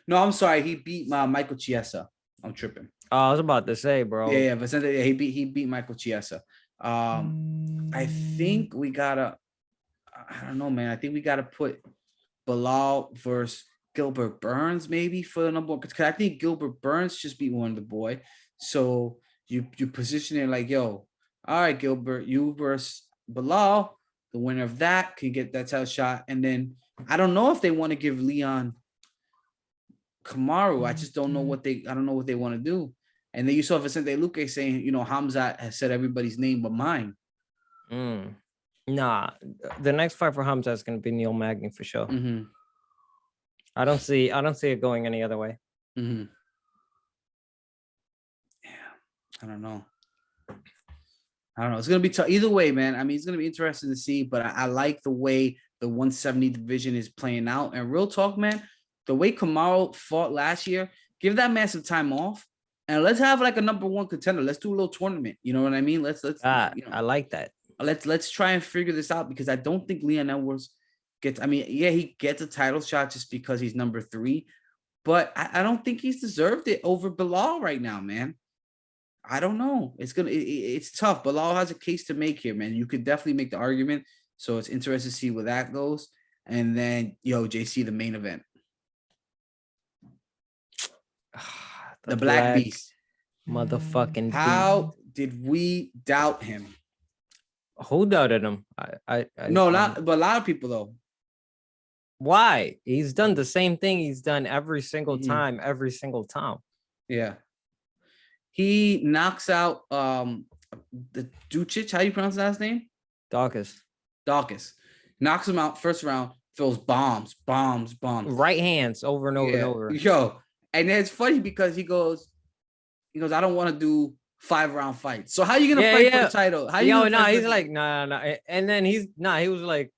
No, I'm sorry. He beat Michael Chiesa. I'm tripping. Oh, I was about to say, bro. Yeah. Vicente, he beat Michael Chiesa. I think we gotta. I don't know, man. I think we gotta put Belal versus Gilbert Burns maybe for the number 1, because I think Gilbert Burns just beat Wonderboy. So you position it like, yo, all right, Gilbert, you versus Belal, the winner of that can get that title shot. And then I don't know if they want to give Leon Kamaru. I just don't know what they want to do. And then you saw Vicente Luque saying, Hamzat has said everybody's name but mine. Nah, the next fight for Hamza is going to be Neil Magny for sure. Mm-hmm. I don't see it going any other way. Mm-hmm. Yeah, I don't know. It's going to be tough. Either way, man. I mean, it's going to be interesting to see, but I like the way the 170 division is playing out. And real talk, man, the way Kamaru fought last year, give that man some time off. And let's have like a number 1 contender. Let's do a little tournament. You know what I mean? Let's. I like that. Let's try and figure this out, because I don't think Leon Edwards gets. I mean, yeah, he gets a title shot just because he's number 3, but I don't think he's deserved it over Belal right now, man. I don't know. It's tough. Belal has a case to make here, man. You could definitely make the argument. So it's interesting to see where that goes. And then, JC, the main event, the Black Beast, motherfucking. How did we doubt him? Who doubted him? No, not, but a lot of people though. Why? He's done the same thing he's done every single time, every single time. Yeah. He knocks out the Ducic. How do you pronounce that last name? Dawkins. Knocks him out first round, throws bombs. Right hands over and over and over. Yo, and it's funny because he goes, I don't want to do 5-round fights. So how are you gonna fight for the title? He's like, nah. And then he was like,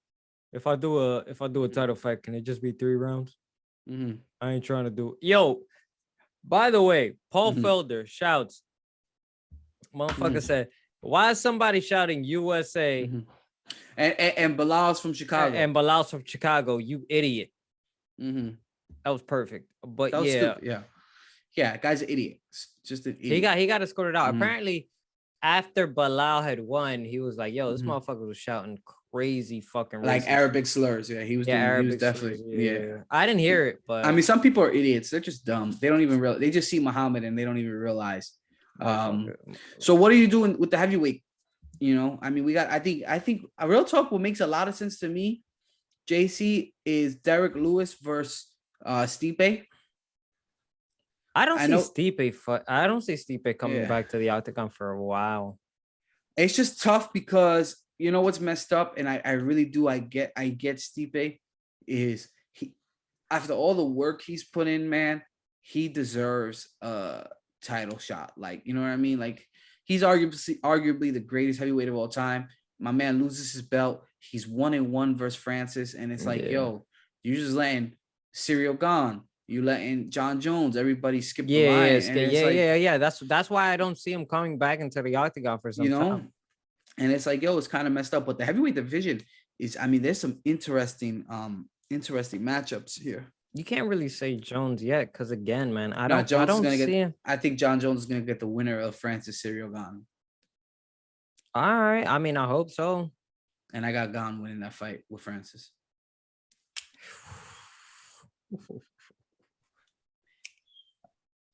if I do a title fight, can it just be 3 rounds? Mm-hmm. I ain't trying to do. Yo, by the way, Paul Felder shouts, motherfucker said, why is somebody shouting USA? And Belal's from Chicago. And Belal's from Chicago, you idiot. Mm-hmm. That was perfect. But that was stupid. Yeah, guy's an idiot. Just an idiot. He got to score it out. Apparently, after Belal had won, he was like, yo, this motherfucker was shouting crazy fucking racist. Like Arabic slurs. Yeah, he was definitely. Yeah. I didn't hear it, but I mean, some people are idiots. They're just dumb. They don't even realize. They just see Muhammad and they don't even realize. So what are you doing with the heavyweight? I mean, I think a real talk, what makes a lot of sense to me, JC, is Derrick Lewis versus Stipe. I don't see Stipe coming back to the octagon for a while. It's just tough because you know what's messed up, and I really do. I get Stipe is he, after all the work he's put in, man, he deserves a title shot. Like, you know what I mean? Like, he's arguably the greatest heavyweight of all time. My man loses his belt. He's 1-1 versus Francis, and it's like, yo, you just letting Cyril gone. You letting John Jones, everybody skip the line. Yeah. That's why I don't see him coming back into the octagon for some time. And it's like, yo, it's kind of messed up. But the heavyweight division is, I mean, there's some interesting matchups here. You can't really say Jones yet, because again, man, I don't see him. I think John Jones is gonna get the winner of Francis Cyril Gane. All right. I mean, I hope so. And I got Gane winning that fight with Francis.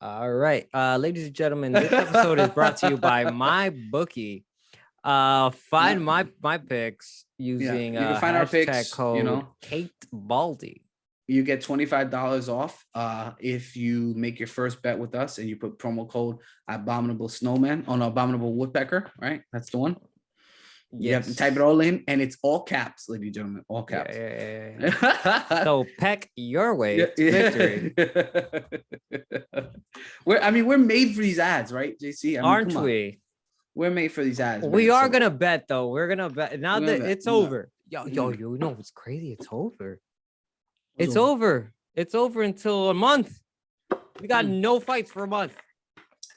All right. Ladies and gentlemen, this episode is brought to you by my bookie. Find my picks using you can find our hashtag picks, code Kate Baldy. You get $25 off if you make your first bet with us and you put promo code Abominable Snowman on Abominable Woodpecker, right? That's the one. Yes. You have to type it all in, and it's all caps, ladies and gentlemen, all caps. Yeah. So peck your way to victory. We're made for these ads, right, JC? Aren't we? We're made for these ads. We are gonna bet though. We're gonna bet now that it's over. Yo, you know what's crazy? It's over. It's over. It's over until a month. We got no fights for a month.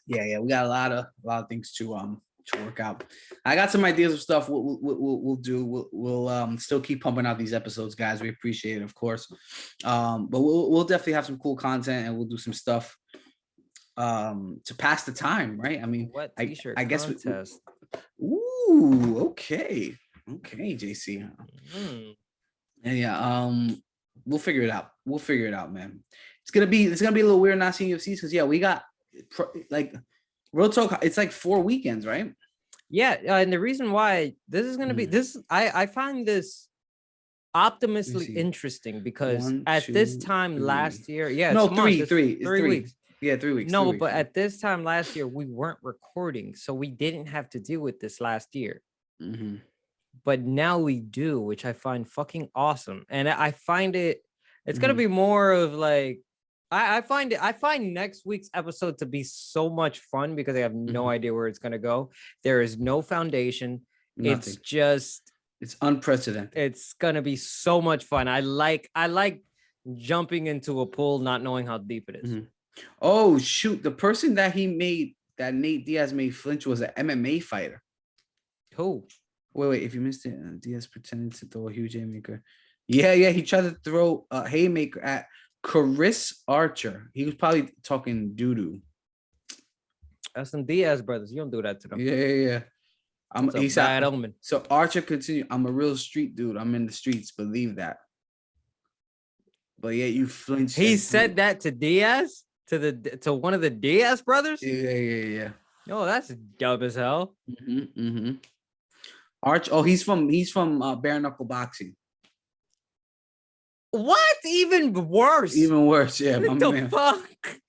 Yeah, we got a lot of things to work out. I got some ideas of stuff we'll do. We'll still keep pumping out these episodes, guys. We appreciate it, of course. But we'll definitely have some cool content, and we'll do some stuff to pass the time, right? I mean, what t-shirt I guess contest? Ooh, okay, JC. Yeah, we'll figure it out. We'll figure it out, man. It's gonna be a little weird not seeing UFCs because we got like real talk. It's like 4 weekends, right? Yeah, and the reason why this is gonna be this, I find this optimistically interesting because this time last year, three weeks. Yeah, 3 weeks. No, but at this time last year, we weren't recording, so we didn't have to deal with this last year. Mm-hmm. But now we do, which I find fucking awesome. And I find it's gonna be more of like I find next week's episode to be so much fun because I have no idea where it's gonna go. There is no foundation. Nothing. It's unprecedented. It's gonna be so much fun. I like jumping into a pool not knowing how deep it is. Oh shoot, the person that Nate Diaz made flinch was an MMA fighter. Who? Wait, if you missed it, Diaz pretended to throw a huge haymaker. Yeah, he tried to throw a haymaker at Chris Archer. He was probably talking doo-doo. That's some Diaz brothers. You don't do that to them. Yeah. He's a bad omen. So Archer continued, I'm a real street dude. I'm in the streets. Believe that. But yeah, you flinched. He said that to Diaz? To one of the Diaz brothers? Yeah. No, that's dumb as hell. Arch. Oh, he's from bare knuckle boxing. What? Even worse. Yeah. What the fuck?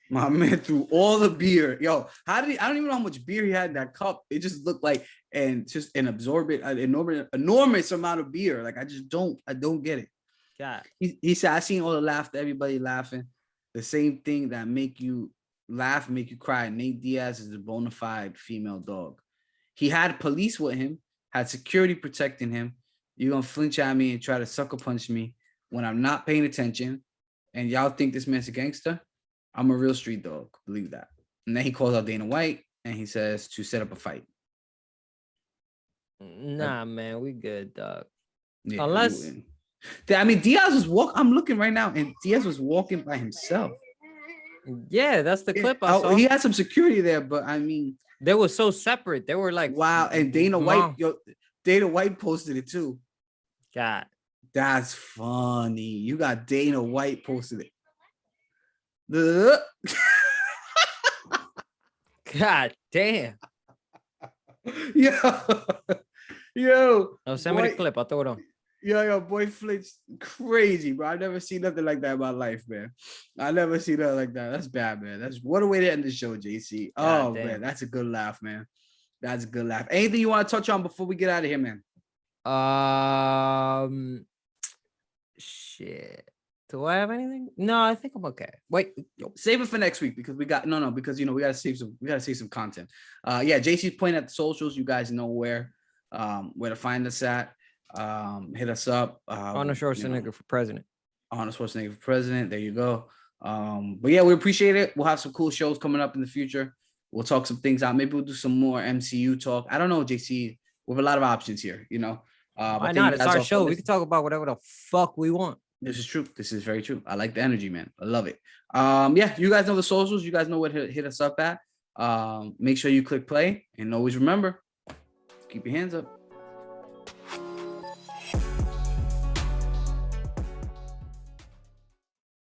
My man threw all the beer. Yo, I don't even know how much beer he had in that cup. It just looked like just an enormous amount of beer. Like I don't get it. Yeah. He said, I seen all the laughter, everybody laughing. The same thing that make you laugh and make you cry. Nate Diaz is a bona fide female dog. He had police with him, had security protecting him. You're gonna flinch at me and try to sucker punch me when I'm not paying attention, and y'all think this man's a gangster? I'm a real street dog. Believe that. And then he calls out Dana White and he says to set up a fight. Nah, man, we good, dog. Yeah, unless Diaz was I'm looking right now, and Diaz was walking by himself. Yeah, that's the clip I saw. He had some security there, but I mean, they were so separate. They were like, wow. And Dana White posted it too. God, that's funny. You got Dana White posted it. God damn. Yo. Oh, send me the clip. I'll throw it on. Yo, boy flinched crazy, bro. I never seen nothing like that in my life, man. I never seen nothing like that. That's bad, man. What a way to end the show, JC. Oh, man, that's a good laugh, man. That's a good laugh. Anything you want to touch on before we get out of here, man? Shit. Do I have anything? No, I think I'm okay. Wait, save it for next week because we got because we gotta save some content. Yeah, JC's pointing at the socials. You guys know where to find us at. Hit us up. Arnold Schwarzenegger for president. Arnold Schwarzenegger for president. There you go. But yeah, we appreciate it. We'll have some cool shows coming up in the future. We'll talk some things out. Maybe we'll do some more MCU talk. I don't know, JC. We have a lot of options here, Why not? It's our show. We can talk about whatever the fuck we want. This is true. This is very true. I like the energy, man. I love it. Yeah, you guys know the socials. You guys know where to hit us up at. Make sure you click play and always remember, keep your hands up.